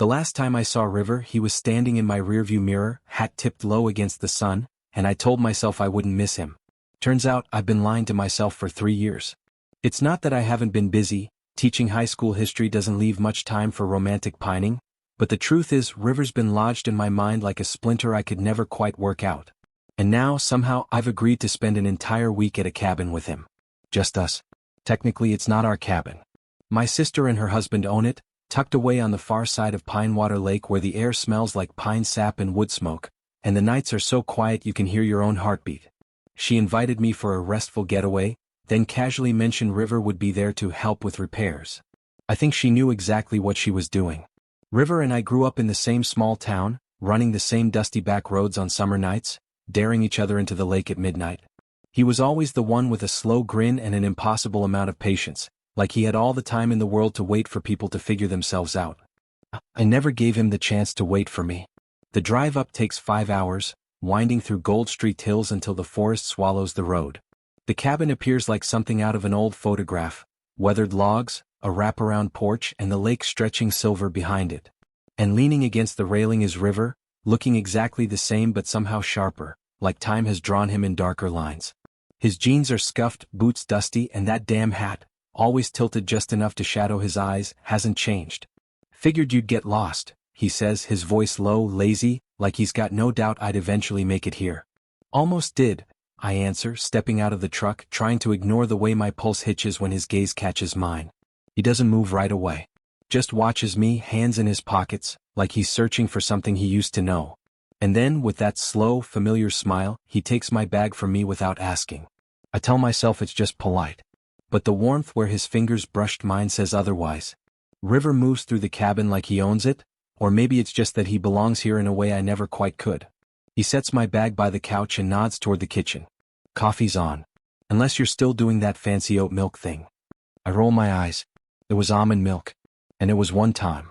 The last time I saw River, he was standing in my rearview mirror, hat tipped low against the sun, and I told myself I wouldn't miss him. Turns out I've been lying to myself for 3 years. It's not that I haven't been busy. Teaching high school history doesn't leave much time for romantic pining, but the truth is River's been lodged in my mind like a splinter I could never quite work out. And now, somehow, I've agreed to spend an entire week at a cabin with him. Just us. Technically, it's not our cabin. My sister and her husband own it, tucked away on the far side of Pinewater Lake where the air smells like pine sap and wood smoke, and the nights are so quiet you can hear your own heartbeat. She invited me for a restful getaway, then casually mentioned River would be there to help with repairs. I think she knew exactly what she was doing. River and I grew up in the same small town, running the same dusty back roads on summer nights, daring each other into the lake at midnight. He was always the one with a slow grin and an impossible amount of patience, like he had all the time in the world to wait for people to figure themselves out. I never gave him the chance to wait for me. The drive up takes 5 hours, winding through gold-streaked hills until the forest swallows the road. The cabin appears like something out of an old photograph, weathered logs, a wraparound porch and the lake stretching silver behind it. And leaning against the railing is River, looking exactly the same but somehow sharper, like time has drawn him in darker lines. His jeans are scuffed, boots dusty, and that damn hat, always tilted just enough to shadow his eyes, hasn't changed. "Figured you'd get lost," he says, his voice low, lazy, like he's got no doubt I'd eventually make it here. "Almost did," I answer, stepping out of the truck, trying to ignore the way my pulse hitches when his gaze catches mine. He doesn't move right away. Just watches me, hands in his pockets, like he's searching for something he used to know. And then, with that slow, familiar smile, he takes my bag from me without asking. I tell myself it's just polite. But the warmth where his fingers brushed mine says otherwise. River moves through the cabin like he owns it, or maybe it's just that he belongs here in a way I never quite could. He sets my bag by the couch and nods toward the kitchen. "Coffee's on. Unless you're still doing that fancy oat milk thing." I roll my eyes. It was almond milk. And it was one time.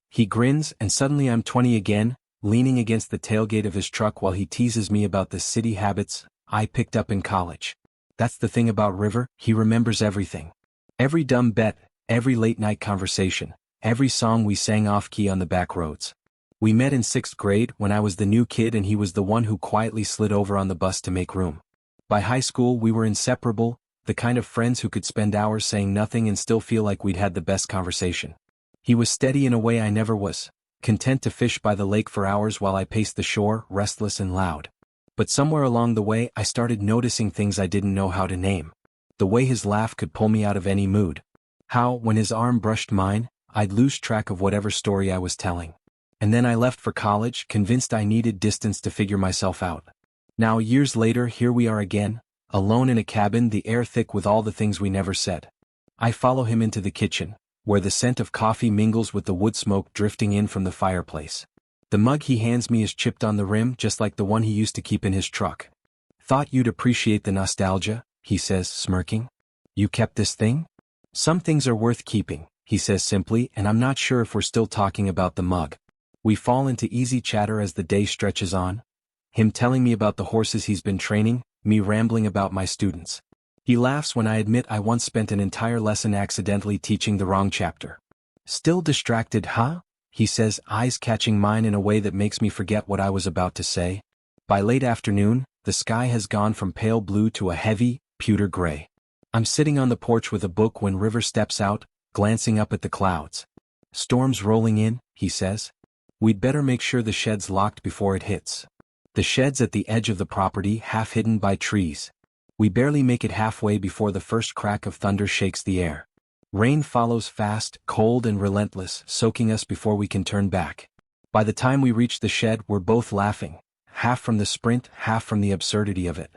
He grins, and suddenly I'm 20 again, leaning against the tailgate of his truck while he teases me about the city habits I picked up in college. That's the thing about River, he remembers everything. Every dumb bet, every late-night conversation, every song we sang off-key on the back roads. We met in 6th grade when I was the new kid and he was the one who quietly slid over on the bus to make room. By high school we were inseparable, the kind of friends who could spend hours saying nothing and still feel like we'd had the best conversation. He was steady in a way I never was, content to fish by the lake for hours while I paced the shore, restless and loud. But somewhere along the way I started noticing things I didn't know how to name. The way his laugh could pull me out of any mood. How, when his arm brushed mine, I'd lose track of whatever story I was telling. And then I left for college, convinced I needed distance to figure myself out. Now, years later, here we are again, alone in a cabin, the air thick with all the things we never said. I follow him into the kitchen, where the scent of coffee mingles with the wood smoke drifting in from the fireplace. The mug he hands me is chipped on the rim just like the one he used to keep in his truck. "Thought you'd appreciate the nostalgia," he says, smirking. "You kept this thing?" "Some things are worth keeping," he says simply, and I'm not sure if we're still talking about the mug. We fall into easy chatter as the day stretches on. Him telling me about the horses he's been training, me rambling about my students. He laughs when I admit I once spent an entire lesson accidentally teaching the wrong chapter. "Still distracted, huh?" he says, eyes catching mine in a way that makes me forget what I was about to say. By late afternoon, the sky has gone from pale blue to a heavy, pewter gray. I'm sitting on the porch with a book when River steps out, glancing up at the clouds. "Storm's rolling in," he says. "We'd better make sure the shed's locked before it hits." The shed's at the edge of the property, half hidden by trees. We barely make it halfway before the first crack of thunder shakes the air. Rain follows fast, cold and relentless, soaking us before we can turn back. By the time we reach the shed, we're both laughing, half from the sprint, half from the absurdity of it.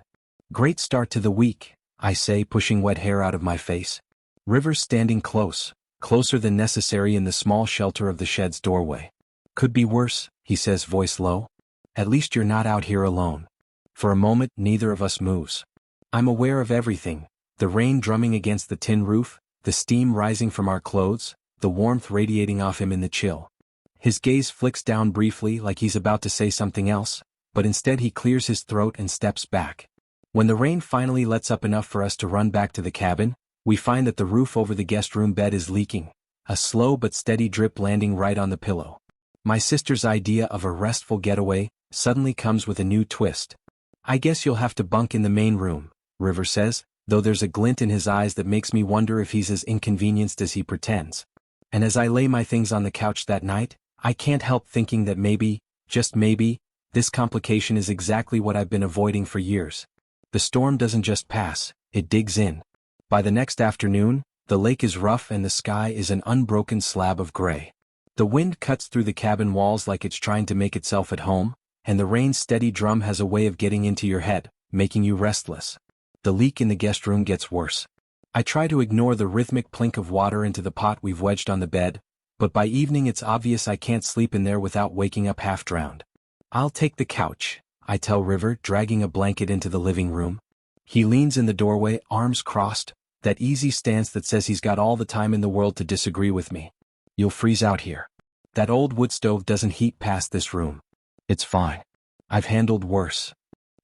"Great start to the week," I say, pushing wet hair out of my face. River's standing close, closer than necessary in the small shelter of the shed's doorway. "Could be worse," he says, voice low. "At least you're not out here alone." For a moment, neither of us moves. I'm aware of everything, the rain drumming against the tin roof, the steam rising from our clothes, the warmth radiating off him in the chill. His gaze flicks down briefly like he's about to say something else, but instead he clears his throat and steps back. When the rain finally lets up enough for us to run back to the cabin, we find that the roof over the guest room bed is leaking, a slow but steady drip landing right on the pillow. My sister's idea of a restful getaway suddenly comes with a new twist. I guess you'll have to bunk in the main room, River says, though there's a glint in his eyes that makes me wonder if he's as inconvenienced as he pretends. And as I lay my things on the couch that night, I can't help thinking that maybe, just maybe, this complication is exactly what I've been avoiding for years. The storm doesn't just pass, it digs in. By the next afternoon, the lake is rough and the sky is an unbroken slab of gray. The wind cuts through the cabin walls like it's trying to make itself at home, and the rain's steady drum has a way of getting into your head, making you restless. The leak in the guest room gets worse. I try to ignore the rhythmic plink of water into the pot we've wedged on the bed, but by evening it's obvious I can't sleep in there without waking up half-drowned. I'll take the couch, I tell River, dragging a blanket into the living room. He leans in the doorway, arms crossed, that easy stance that says he's got all the time in the world to disagree with me. You'll freeze out here. That old wood stove doesn't heat past this room. It's fine. I've handled worse.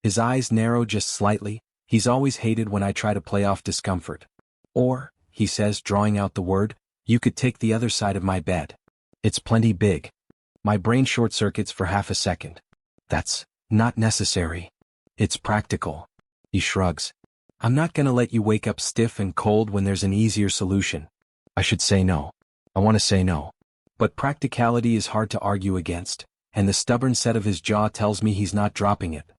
His eyes narrow just slightly. He's always hated when I try to play off discomfort. Or, he says, drawing out the word, you could take the other side of my bed. It's plenty big. My brain short-circuits for half a second. That's not necessary. It's practical. He shrugs. I'm not gonna let you wake up stiff and cold when there's an easier solution. I should say no. I want to say no. But practicality is hard to argue against, and the stubborn set of his jaw tells me he's not dropping it.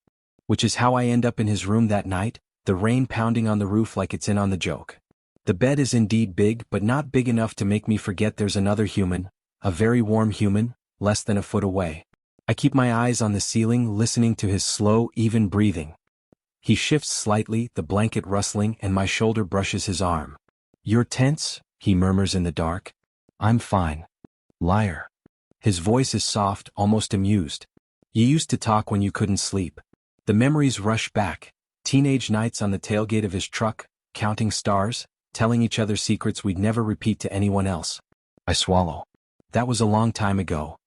Which is how I end up in his room that night, the rain pounding on the roof like it's in on the joke. The bed is indeed big, but not big enough to make me forget there's another human, a very warm human, less than a foot away. I keep my eyes on the ceiling, listening to his slow, even breathing. He shifts slightly, the blanket rustling, and my shoulder brushes his arm. You're tense, he murmurs in the dark. I'm fine. Liar. His voice is soft, almost amused. You used to talk when you couldn't sleep. The memories rush back. Teenage nights on the tailgate of his truck, counting stars, telling each other secrets we'd never repeat to anyone else. I swallow. That was a long time ago.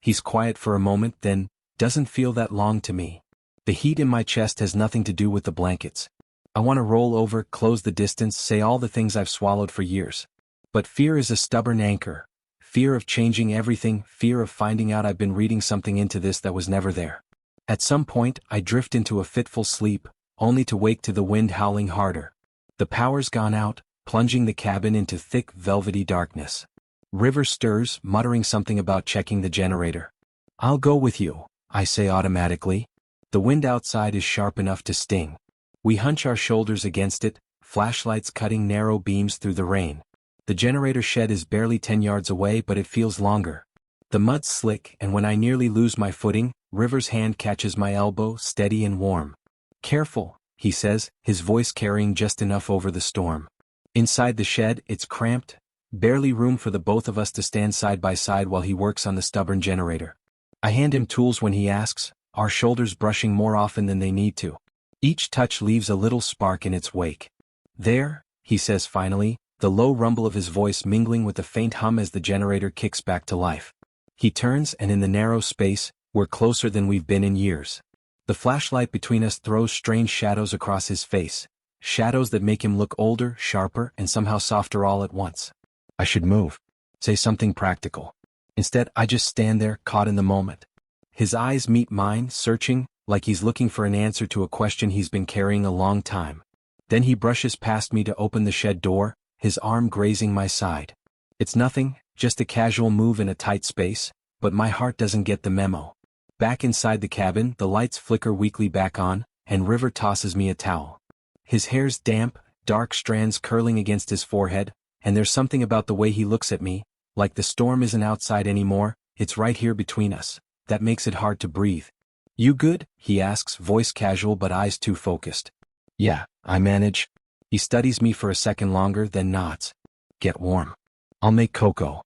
He's quiet for a moment, then, doesn't feel that long to me. The heat in my chest has nothing to do with the blankets. I want to roll over, close the distance, say all the things I've swallowed for years. But fear is a stubborn anchor. Fear of changing everything, fear of finding out I've been reading something into this that was never there. At some point, I drift into a fitful sleep, only to wake to the wind howling harder. The power's gone out, plunging the cabin into thick, velvety darkness. River stirs, muttering something about checking the generator. I'll go with you, I say automatically. The wind outside is sharp enough to sting. We hunch our shoulders against it, flashlights cutting narrow beams through the rain. The generator shed is barely 10 yards away, but it feels longer. The mud's slick, and when I nearly lose my footing, River's hand catches my elbow, steady and warm. Careful, he says, his voice carrying just enough over the storm. Inside the shed, it's cramped, barely room for the both of us to stand side by side while he works on the stubborn generator. I hand him tools when he asks, our shoulders brushing more often than they need to. Each touch leaves a little spark in its wake. There, he says finally, the low rumble of his voice mingling with the faint hum as the generator kicks back to life. He turns, and in the narrow space, we're closer than we've been in years. The flashlight between us throws strange shadows across his face, shadows that make him look older, sharper, and somehow softer all at once. I should move. Say something practical. Instead, I just stand there, caught in the moment. His eyes meet mine, searching, like he's looking for an answer to a question he's been carrying a long time. Then he brushes past me to open the shed door, his arm grazing my side. It's nothing, just a casual move in a tight space, but my heart doesn't get the memo. Back inside the cabin, the lights flicker weakly back on, and River tosses me a towel. His hair's damp, dark strands curling against his forehead, and there's something about the way he looks at me, like the storm isn't outside anymore, it's right here between us, that makes it hard to breathe. You good? He asks, voice casual but eyes too focused. Yeah, I manage. He studies me for a second longer, then nods. Get warm. I'll make cocoa.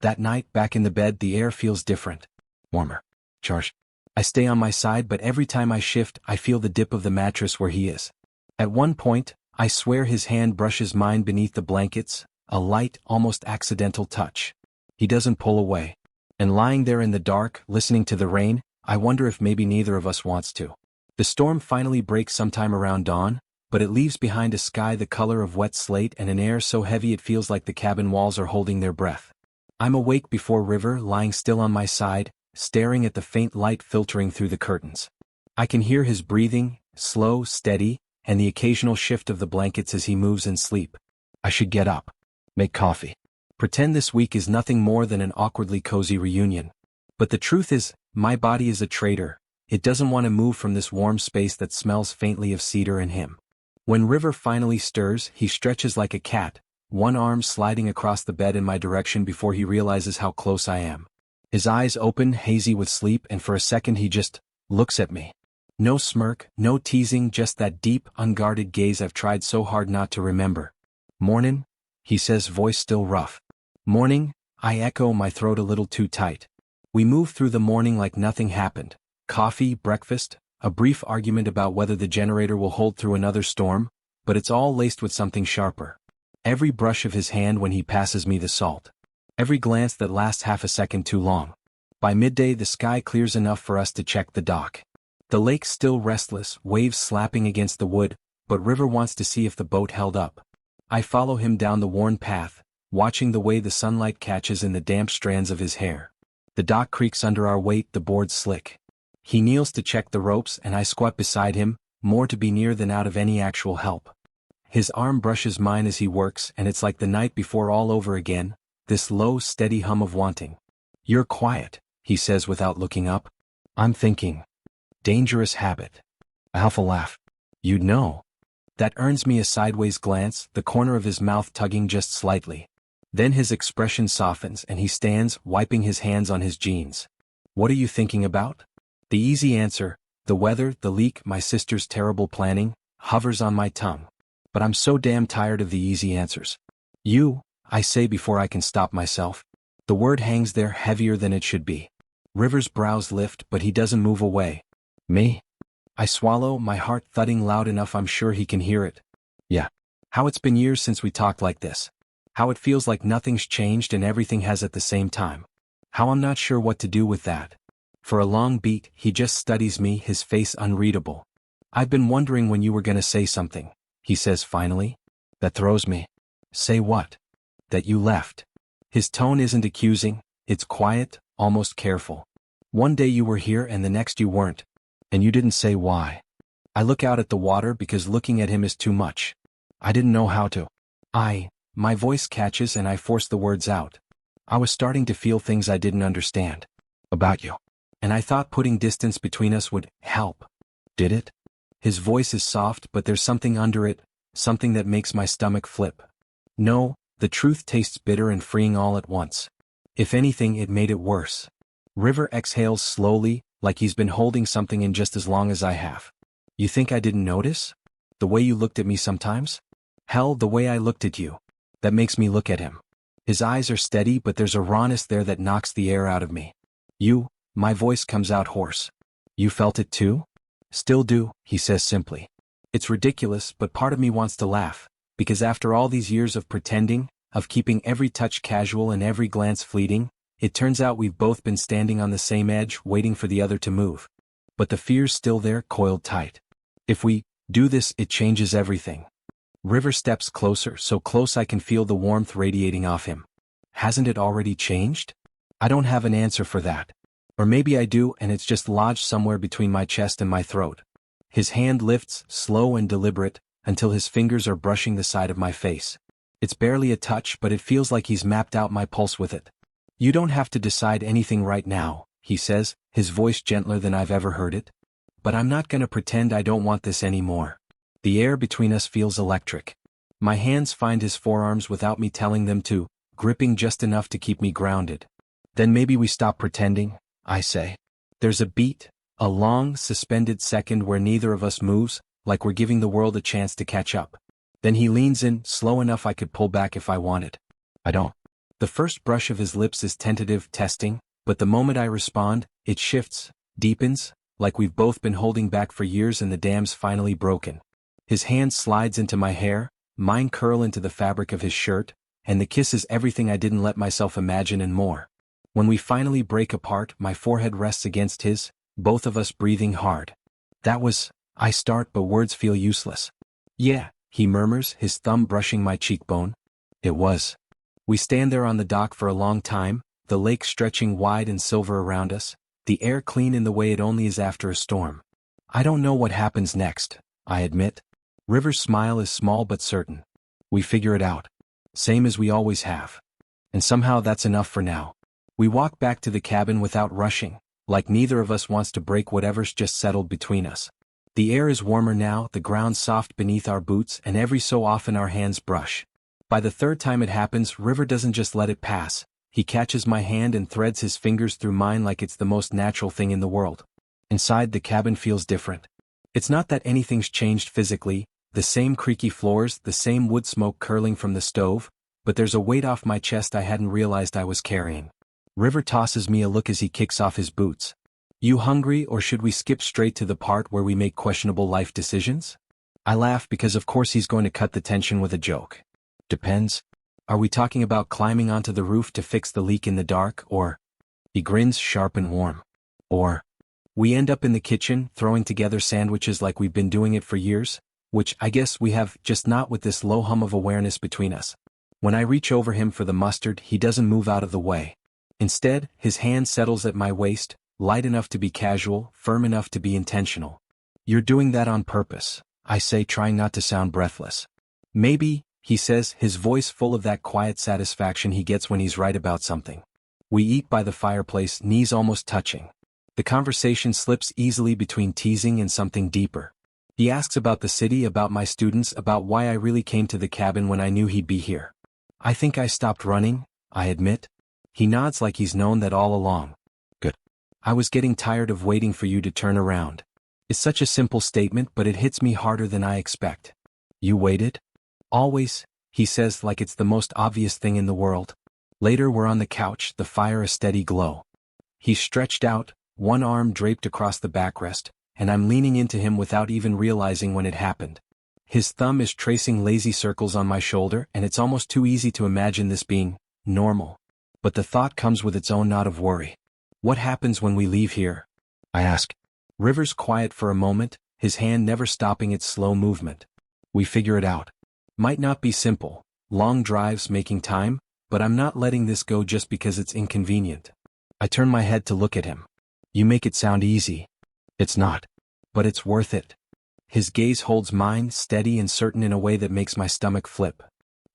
That night, back in the bed, the air feels different. Warmer. Charge. I stay on my side, but every time I shift, I feel the dip of the mattress where he is. At one point, I swear his hand brushes mine beneath the blankets, a light, almost accidental touch. He doesn't pull away. And lying there in the dark, listening to the rain, I wonder if maybe neither of us wants to. The storm finally breaks sometime around dawn, but it leaves behind a sky the color of wet slate and an air so heavy it feels like the cabin walls are holding their breath. I'm awake before River, lying still on my side, staring at the faint light filtering through the curtains. I can hear his breathing, slow, steady, and the occasional shift of the blankets as he moves in sleep. I should get up. Make coffee. Pretend this week is nothing more than an awkwardly cozy reunion. But the truth is, my body is a traitor. It doesn't want to move from this warm space that smells faintly of cedar and him. When River finally stirs, he stretches like a cat, one arm sliding across the bed in my direction before he realizes how close I am. His eyes open, hazy with sleep, and for a second he just looks at me. No smirk, no teasing, just that deep, unguarded gaze I've tried so hard not to remember. "Mornin'," he says, voice still rough. "Morning," I echo, my throat a little too tight. We move through the morning like nothing happened. Coffee, breakfast, a brief argument about whether the generator will hold through another storm, but it's all laced with something sharper. Every brush of his hand when he passes me the salt. Every glance that lasts half a second too long. By midday the sky clears enough for us to check the dock. The lake's still restless, waves slapping against the wood, but River wants to see if the boat held up. I follow him down the worn path, watching the way the sunlight catches in the damp strands of his hair. The dock creaks under our weight, the boards slick. He kneels to check the ropes and I squat beside him, more to be near than out of any actual help. His arm brushes mine as he works, and it's like the night before all over again, this low, steady hum of wanting. "You're quiet," he says without looking up. "I'm thinking. Dangerous habit." I half a laugh. "You'd know." That earns me a sideways glance, the corner of his mouth tugging just slightly. Then his expression softens and he stands, wiping his hands on his jeans. "What are you thinking about?" The easy answer, the weather, the leak, my sister's terrible planning, hovers on my tongue. But I'm so damn tired of the easy answers. "You," I say before I can stop myself. The word hangs there heavier than it should be. River's brows lift, but he doesn't move away. "Me?" I swallow, my heart thudding loud enough I'm sure he can hear it. "Yeah. How it's been years since we talked like this. How it feels like nothing's changed and everything has at the same time. How I'm not sure what to do with that." For a long beat, he just studies me, his face unreadable. "I've been wondering when you were gonna say something," he says finally. "That throws me." "Say what?" "That you left." His tone isn't accusing, it's quiet, almost careful. "One day you were here and the next you weren't. And you didn't say why." I look out at the water because looking at him is too much. I didn't know how to. My voice catches and I force the words out. I was starting to feel things I didn't understand. About you. And I thought putting distance between us would help. Did it? His voice is soft, but there's something under it, something that makes my stomach flip. No, the truth tastes bitter and freeing all at once. If anything, it made it worse. River exhales slowly, like he's been holding something in just as long as I have. "You think I didn't notice? The way you looked at me sometimes? Hell, the way I looked at you. That makes me look at him." His eyes are steady, but there's a rawness there that knocks the air out of me. My voice comes out hoarse. "You felt it too?" "Still do," he says simply. It's ridiculous, but part of me wants to laugh, because after all these years of pretending, of keeping every touch casual and every glance fleeting, it turns out we've both been standing on the same edge, waiting for the other to move. But the fear's still there, coiled tight. If we do this, it changes everything. River steps closer, so close I can feel the warmth radiating off him. Hasn't it already changed? I don't have an answer for that. Or maybe I do, and it's just lodged somewhere between my chest and my throat. His hand lifts, slow and deliberate, until his fingers are brushing the side of my face. It's barely a touch, but it feels like he's mapped out my pulse with it. "You don't have to decide anything right now," he says, his voice gentler than I've ever heard it. "But I'm not gonna pretend I don't want this anymore." The air between us feels electric. My hands find his forearms without me telling them to, gripping just enough to keep me grounded. "Then maybe we stop pretending," I say. There's a beat, a long, suspended second where neither of us moves, like we're giving the world a chance to catch up. Then he leans in, slow enough I could pull back if I wanted. I don't. The first brush of his lips is tentative, testing, but the moment I respond, it shifts, deepens, like we've both been holding back for years and the dam's finally broken. His hand slides into my hair, mine curl into the fabric of his shirt, and the kiss is everything I didn't let myself imagine and more. When we finally break apart, my forehead rests against his, both of us breathing hard. "That was," I start, but words feel useless. "Yeah," he murmurs, his thumb brushing my cheekbone. "It was. We stand there on the dock for a long time, the lake stretching wide and silver around us, the air clean in the way it only is after a storm. I don't know what happens next, I admit. River's smile is small but certain. We figure it out. Same as we always have. And somehow that's enough for now. We walk back to the cabin without rushing, like neither of us wants to break whatever's just settled between us. The air is warmer now, the ground soft beneath our boots, and every so often our hands brush. By the third time it happens, River doesn't just let it pass. He catches my hand and threads his fingers through mine like it's the most natural thing in the world. Inside, the cabin feels different. It's not that anything's changed physically, the same creaky floors, the same wood smoke curling from the stove, but there's a weight off my chest I hadn't realized I was carrying. River tosses me a look as he kicks off his boots. You hungry, or should we skip straight to the part where we make questionable life decisions? I laugh because of course he's going to cut the tension with a joke. Depends. Are we talking about climbing onto the roof to fix the leak in the dark, or? He grins sharp and warm. Or? We end up in the kitchen, throwing together sandwiches like we've been doing it for years, which I guess we have, just not with this low hum of awareness between us. When I reach over him for the mustard, he doesn't move out of the way. Instead, his hand settles at my waist, light enough to be casual, firm enough to be intentional. You're doing that on purpose, I say, trying not to sound breathless. Maybe, he says, his voice full of that quiet satisfaction he gets when he's right about something. We eat by the fireplace, knees almost touching. The conversation slips easily between teasing and something deeper. He asks about the city, about my students, about why I really came to the cabin when I knew he'd be here. I think I stopped running, I admit. He nods like he's known that all along. Good. I was getting tired of waiting for you to turn around. It's such a simple statement, but it hits me harder than I expect. You waited? Always, he says like it's the most obvious thing in the world. Later we're on the couch, the fire a steady glow. He's stretched out, one arm draped across the backrest, and I'm leaning into him without even realizing when it happened. His thumb is tracing lazy circles on my shoulder, and it's almost too easy to imagine this being normal. But the thought comes with its own knot of worry. What happens when we leave here? I ask. River's quiet for a moment, his hand never stopping its slow movement. We figure it out. Might not be simple, long drives making time, but I'm not letting this go just because it's inconvenient. I turn my head to look at him. You make it sound easy. It's not. But it's worth it. His gaze holds mine, steady and certain in a way that makes my stomach flip.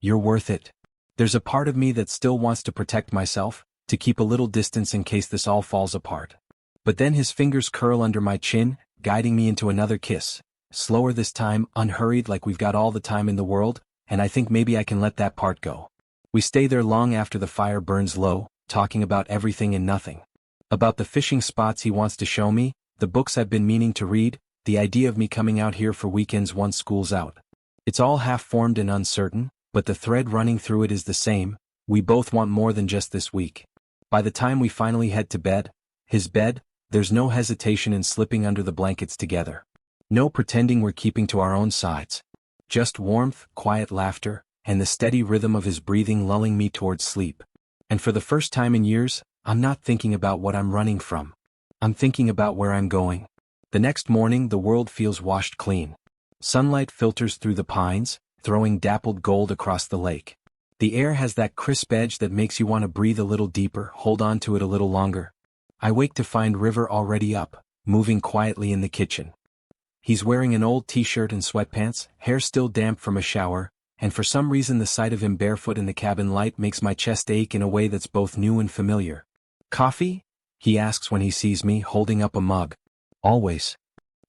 You're worth it. There's a part of me that still wants to protect myself, to keep a little distance in case this all falls apart. But then his fingers curl under my chin, guiding me into another kiss. Slower this time, unhurried like we've got all the time in the world, and I think maybe I can let that part go. We stay there long after the fire burns low, talking about everything and nothing. About the fishing spots he wants to show me, the books I've been meaning to read, the idea of me coming out here for weekends once school's out. It's all half-formed and uncertain, but the thread running through it is the same. We both want more than just this week. By the time we finally head to bed, his bed, there's no hesitation in slipping under the blankets together. No pretending we're keeping to our own sides. Just warmth, quiet laughter, and the steady rhythm of his breathing lulling me towards sleep. And for the first time in years, I'm not thinking about what I'm running from. I'm thinking about where I'm going. The next morning, the world feels washed clean. Sunlight filters through the pines, throwing dappled gold across the lake. The air has that crisp edge that makes you want to breathe a little deeper, hold on to it a little longer. I wake to find River already up, moving quietly in the kitchen. He's wearing an old t-shirt and sweatpants, hair still damp from a shower, and for some reason the sight of him barefoot in the cabin light makes my chest ache in a way that's both new and familiar. Coffee? He asks when he sees me, holding up a mug. Always.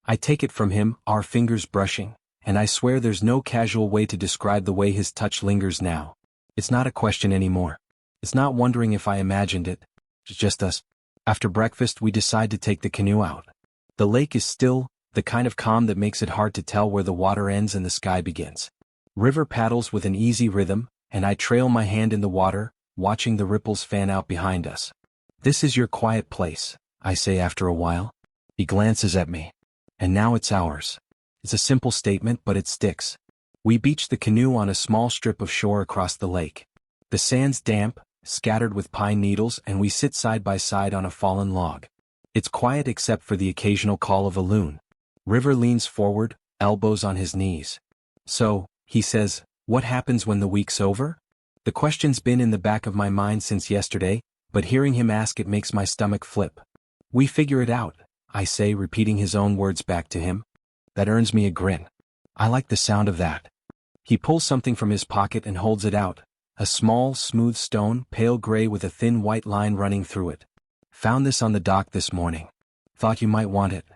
I take it from him, our fingers brushing, and I swear there's no casual way to describe the way his touch lingers now. It's not a question anymore. It's not wondering if I imagined it. It's just us. After breakfast we decide to take the canoe out. The lake is still, the kind of calm that makes it hard to tell where the water ends and the sky begins. River paddles with an easy rhythm, and I trail my hand in the water, watching the ripples fan out behind us. This is your quiet place, I say after a while. He glances at me. And now it's ours. It's a simple statement, but it sticks. We beach the canoe on a small strip of shore across the lake. The sand's damp, scattered with pine needles, and we sit side by side on a fallen log. It's quiet except for the occasional call of a loon. River leans forward, elbows on his knees. So, he says, what happens when the week's over? The question's been in the back of my mind since yesterday, but hearing him ask it makes my stomach flip. We figure it out, I say, repeating his own words back to him. That earns me a grin. I like the sound of that. He pulls something from his pocket and holds it out. A small, smooth stone, pale gray with a thin white line running through it. Found this on the dock this morning. Thought you might want it.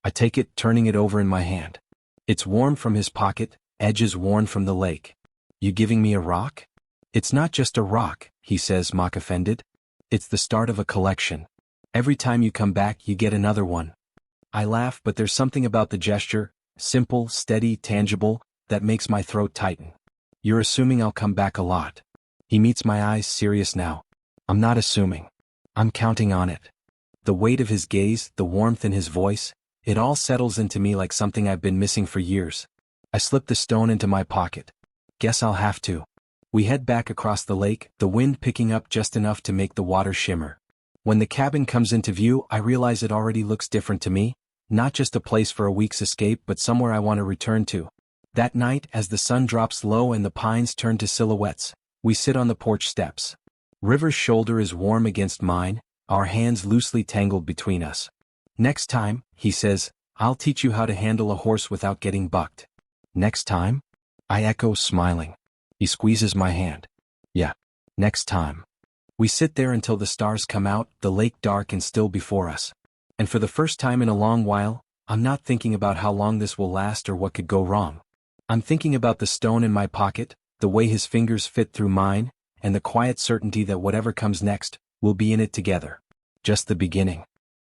I take it, turning it over in my hand. It's warm from his pocket, edges worn from the lake. You giving me a rock? It's not just a rock, he says, mock offended. It's the start of a collection. Every time you come back, you get another one. I laugh, but there's something about the gesture, simple, steady, tangible, that makes my throat tighten. You're assuming I'll come back a lot. He meets my eyes, serious now. I'm not assuming. I'm counting on it. The weight of his gaze, the warmth in his voice, it all settles into me like something I've been missing for years. I slip the stone into my pocket. Guess I'll have to. We head back across the lake, the wind picking up just enough to make the water shimmer. When the cabin comes into view, I realize it already looks different to me, not just a place for a week's escape but somewhere I want to return to. That night, as the sun drops low and the pines turn to silhouettes, we sit on the porch steps. River's shoulder is warm against mine, our hands loosely tangled between us. Next time, he says, I'll teach you how to handle a horse without getting bucked. Next time? I echo, smiling. He squeezes my hand. Yeah, next time. We sit there until the stars come out, the lake dark and still before us. And for the first time in a long while, I'm not thinking about how long this will last or what could go wrong. I'm thinking about the stone in my pocket, the way his fingers fit through mine, and the quiet certainty that whatever comes next, we'll be in it together. Just the beginning.